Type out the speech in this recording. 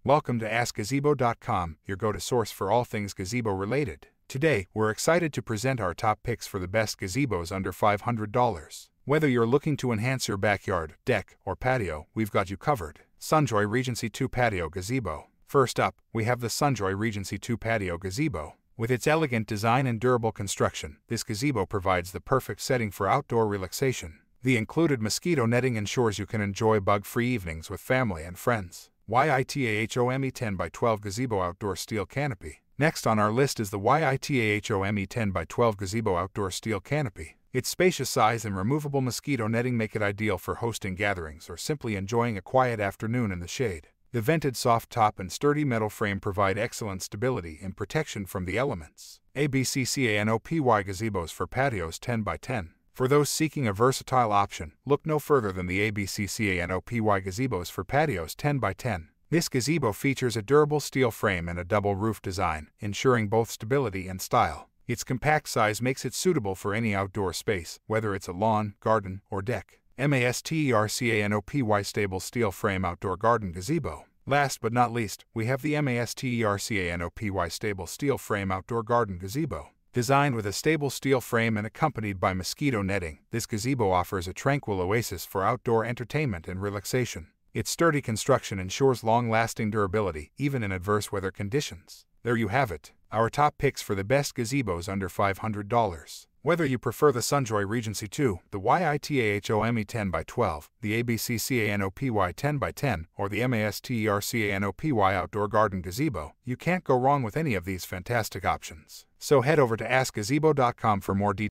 Welcome to AskGazebo.com, your go-to source for all things gazebo related. Today, we're excited to present our top picks for the best gazebos under $500. Whether you're looking to enhance your backyard, deck, or patio, we've got you covered. Sunjoy Regency 2 Patio Gazebo. First up, we have the Sunjoy Regency 2 Patio Gazebo. With its elegant design and durable construction, this gazebo provides the perfect setting for outdoor relaxation. The included mosquito netting ensures you can enjoy bug-free evenings with family and friends. YITAHOME 10 by 12 Gazebo Outdoor Steel Canopy. Next on our list is the YITAHOME 10 by 12 Gazebo Outdoor Steel Canopy. Its spacious size and removable mosquito netting make it ideal for hosting gatherings or simply enjoying a quiet afternoon in the shade. The vented soft top and sturdy metal frame provide excellent stability and protection from the elements. ABCCANOPY Gazebos for Patios 10 by 10. For those seeking a versatile option, look no further than the ABCCANOPY Gazebos for Patios 10 by 10. This gazebo features a durable steel frame and a double roof design, ensuring both stability and style. Its compact size makes it suitable for any outdoor space, whether it's a lawn, garden, or deck. MASTERCANOPY Stable Steel Frame Outdoor Garden Gazebo. Last but not least, we have the MASTERCANOPY Stable Steel Frame Outdoor Garden Gazebo. Designed with a stable steel frame and accompanied by mosquito netting, this gazebo offers a tranquil oasis for outdoor entertainment and relaxation. Its sturdy construction ensures long-lasting durability, even in adverse weather conditions. There you have it, our top picks for the best gazebos under $500. Whether you prefer the Sunjoy Regency 2, the YITAHOME 10 by 12, the ABCCANOPY 10 by 10, or the MASTERCANOPY Outdoor Garden Gazebo, you can't go wrong with any of these fantastic options. So head over to AskGazebo.com for more details.